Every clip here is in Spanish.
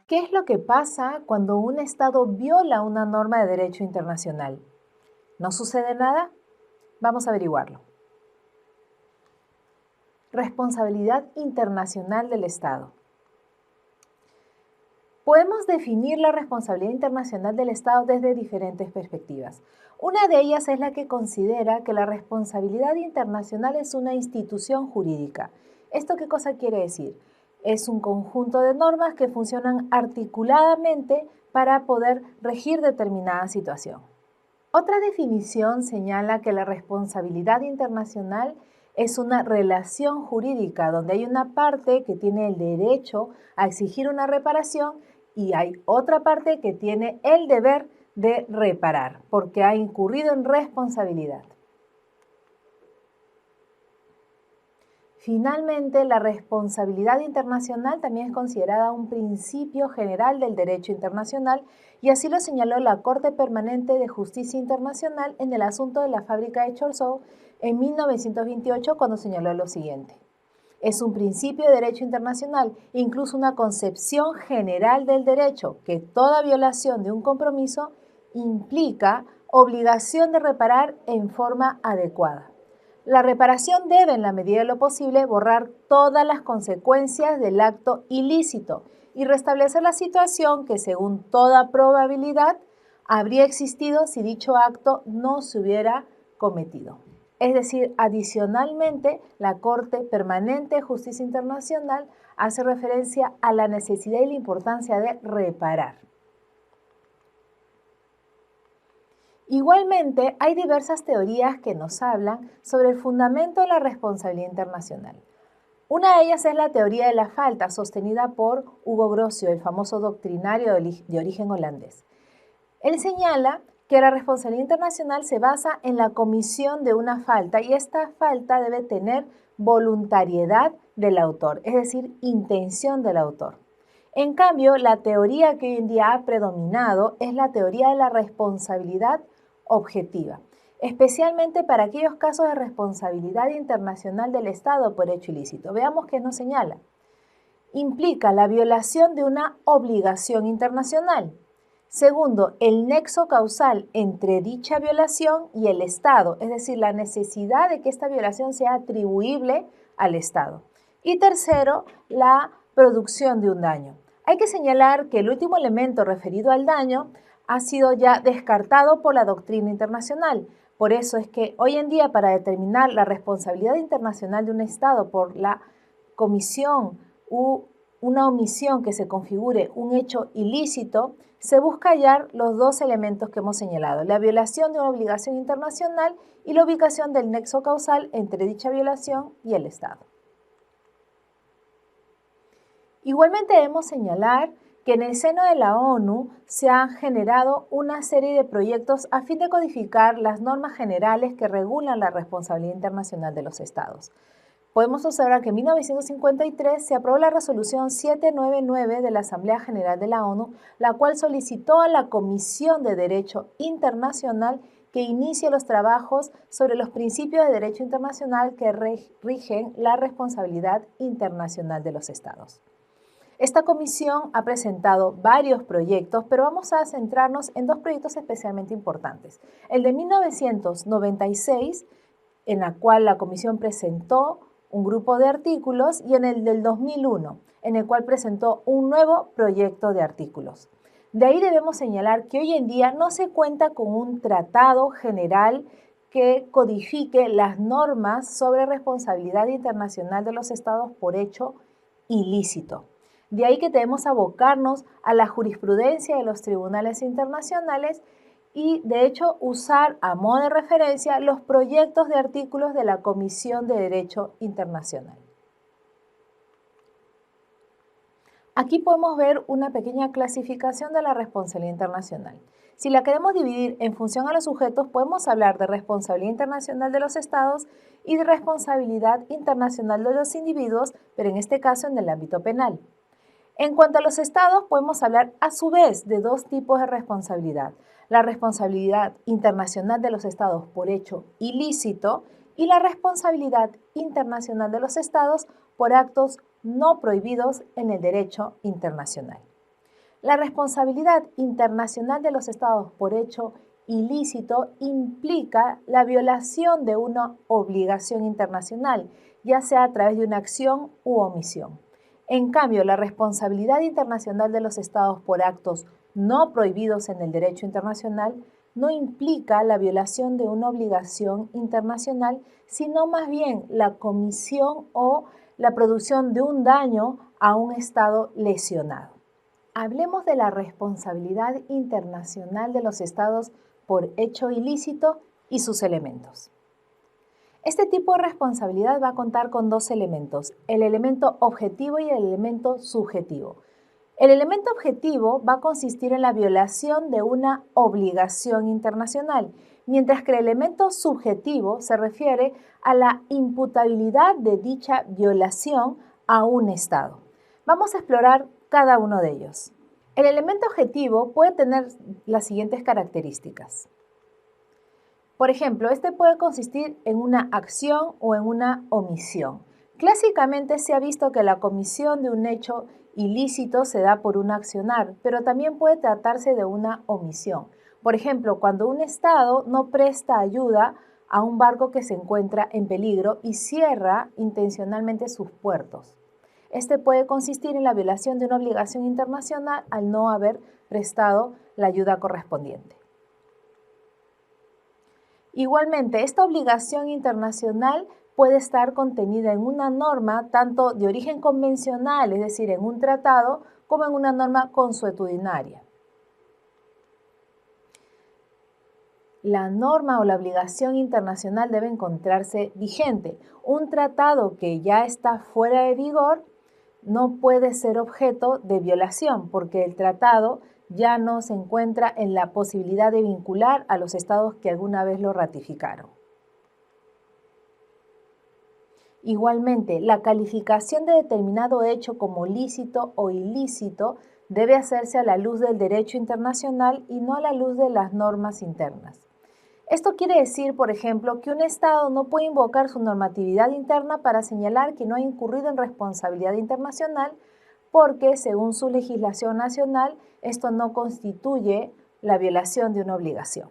¿Qué es lo que pasa cuando un Estado viola una norma de derecho internacional? ¿No sucede nada? Vamos a averiguarlo. Responsabilidad internacional del Estado. Podemos definir la responsabilidad internacional del Estado desde diferentes perspectivas. Una de ellas es la que considera que la responsabilidad internacional es una institución jurídica. ¿Esto qué cosa quiere decir? Es un conjunto de normas que funcionan articuladamente para poder regir determinada situación. Otra definición señala que la responsabilidad internacional es una relación jurídica donde hay una parte que tiene el derecho a exigir una reparación y hay otra parte que tiene el deber de reparar porque ha incurrido en responsabilidad. Finalmente, la responsabilidad internacional también es considerada un principio general del derecho internacional y así lo señaló la Corte Permanente de Justicia Internacional en el asunto de la fábrica de Chorzów en 1928 cuando señaló lo siguiente. Es un principio de derecho internacional, incluso una concepción general del derecho, que toda violación de un compromiso implica obligación de reparar en forma adecuada. La reparación debe, en la medida de lo posible, borrar todas las consecuencias del acto ilícito y restablecer la situación que, según toda probabilidad, habría existido si dicho acto no se hubiera cometido. Es decir, adicionalmente, la Corte Permanente de Justicia Internacional hace referencia a la necesidad y la importancia de reparar. Igualmente, hay diversas teorías que nos hablan sobre el fundamento de la responsabilidad internacional. Una de ellas es la teoría de la falta, sostenida por Hugo Grocio, el famoso doctrinario de origen holandés. Él señala que la responsabilidad internacional se basa en la comisión de una falta y esta falta debe tener voluntariedad del autor, es decir, intención del autor. En cambio, la teoría que hoy en día ha predominado es la teoría de la responsabilidad objetiva, especialmente para aquellos casos de responsabilidad internacional del Estado por hecho ilícito. Veamos qué nos señala. Implica la violación de una obligación internacional. Segundo, el nexo causal entre dicha violación y el Estado, es decir, la necesidad de que esta violación sea atribuible al Estado. Y tercero, la producción de un daño. Hay que señalar que el último elemento referido al daño ha sido ya descartado por la doctrina internacional. Por eso es que hoy en día, para determinar la responsabilidad internacional de un Estado por la comisión u una omisión que se configure un hecho ilícito, se busca hallar los dos elementos que hemos señalado, la violación de una obligación internacional y la ubicación del nexo causal entre dicha violación y el Estado. Igualmente debemos señalar que en el seno de la ONU se han generado una serie de proyectos a fin de codificar las normas generales que regulan la responsabilidad internacional de los Estados. Podemos observar que en 1953 se aprobó la resolución 799 de la Asamblea General de la ONU, la cual solicitó a la Comisión de Derecho Internacional que inicie los trabajos sobre los principios de derecho internacional que rigen la responsabilidad internacional de los Estados. Esta comisión ha presentado varios proyectos, pero vamos a centrarnos en dos proyectos especialmente importantes. El de 1996, en la cual la comisión presentó un grupo de artículos, y en el del 2001, en el cual presentó un nuevo proyecto de artículos. De ahí debemos señalar que hoy en día no se cuenta con un tratado general que codifique las normas sobre responsabilidad internacional de los Estados por hecho ilícito. De ahí que debemos abocarnos a la jurisprudencia de los tribunales internacionales y, de hecho, usar a modo de referencia los proyectos de artículos de la Comisión de Derecho Internacional. Aquí podemos ver una pequeña clasificación de la responsabilidad internacional. Si la queremos dividir en función a los sujetos, podemos hablar de responsabilidad internacional de los Estados y de responsabilidad internacional de los individuos, pero en este caso en el ámbito penal. En cuanto a los Estados, podemos hablar a su vez de dos tipos de responsabilidad. La responsabilidad internacional de los Estados por hecho ilícito y la responsabilidad internacional de los Estados por actos no prohibidos en el derecho internacional. La responsabilidad internacional de los estados por hecho ilícito implica la violación de una obligación internacional, ya sea a través de una acción u omisión. En cambio, la responsabilidad internacional de los estados por actos no prohibidos en el derecho internacional no implica la violación de una obligación internacional, sino más bien la comisión o la producción de un daño a un estado lesionado. Hablemos de la responsabilidad internacional de los estados por hecho ilícito y sus elementos. Este tipo de responsabilidad va a contar con dos elementos, el elemento objetivo y el elemento subjetivo. El elemento objetivo va a consistir en la violación de una obligación internacional, mientras que el elemento subjetivo se refiere a la imputabilidad de dicha violación a un Estado. Vamos a explorar cada uno de ellos. El elemento objetivo puede tener las siguientes características. Por ejemplo, este puede consistir en una acción o en una omisión. Clásicamente se ha visto que la comisión de un hecho ilícito se da por un accionar, pero también puede tratarse de una omisión. Por ejemplo, cuando un Estado no presta ayuda a un barco que se encuentra en peligro y cierra intencionalmente sus puertos. Este puede consistir en la violación de una obligación internacional al no haber prestado la ayuda correspondiente. Igualmente, esta obligación internacional puede estar contenida en una norma tanto de origen convencional, es decir, en un tratado, como en una norma consuetudinaria. La norma o la obligación internacional debe encontrarse vigente. Un tratado que ya está fuera de vigor no puede ser objeto de violación porque el tratado ya no se encuentra en la posibilidad de vincular a los estados que alguna vez lo ratificaron. Igualmente, la calificación de determinado hecho como lícito o ilícito debe hacerse a la luz del derecho internacional y no a la luz de las normas internas. Esto quiere decir, por ejemplo, que un Estado no puede invocar su normatividad interna para señalar que no ha incurrido en responsabilidad internacional porque, según su legislación nacional, esto no constituye la violación de una obligación.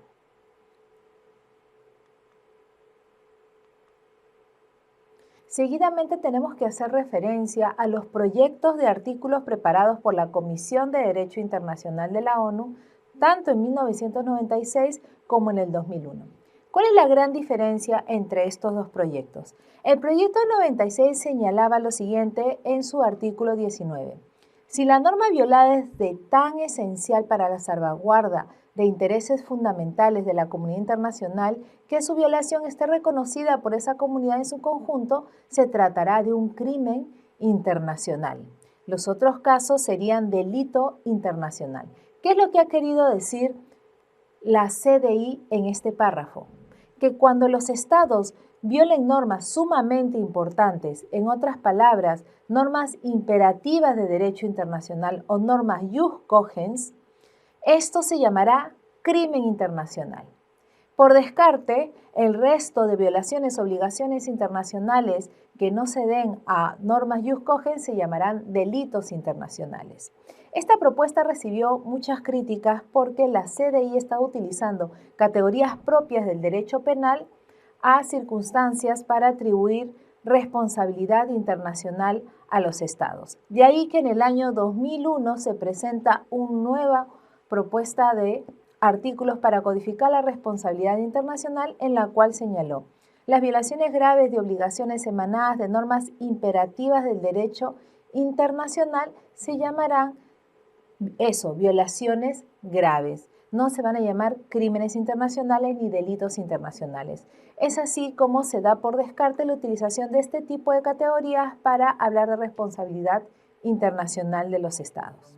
Seguidamente tenemos que hacer referencia a los proyectos de artículos preparados por la Comisión de Derecho Internacional de la ONU, tanto en 1996 como en el 2001. ¿Cuál es la gran diferencia entre estos dos proyectos? El proyecto 96 señalaba lo siguiente en su artículo 19. Si la norma violada es de tan esencial para la salvaguarda de intereses fundamentales de la comunidad internacional que su violación esté reconocida por esa comunidad en su conjunto, se tratará de un crimen internacional. Los otros casos serían delito internacional. ¿Qué es lo que ha querido decir la CDI en este párrafo? Que cuando los estados violen normas sumamente importantes, en otras palabras, normas imperativas de derecho internacional o normas jus cogens, esto se llamará crimen internacional. Por descarte, el resto de violaciones o obligaciones internacionales que no se den a normas jus cogens se llamarán delitos internacionales. Esta propuesta recibió muchas críticas porque la CDI está utilizando categorías propias del derecho penal a circunstancias para atribuir responsabilidad internacional a los estados. De ahí que en el año 2001 se presenta una nueva propuesta de artículos para codificar la responsabilidad internacional en la cual señaló las violaciones graves de obligaciones emanadas de normas imperativas del derecho internacional se llamarán violaciones graves. No se van a llamar crímenes internacionales ni delitos internacionales. Es así como se da por descarte la utilización de este tipo de categorías para hablar de responsabilidad internacional de los estados.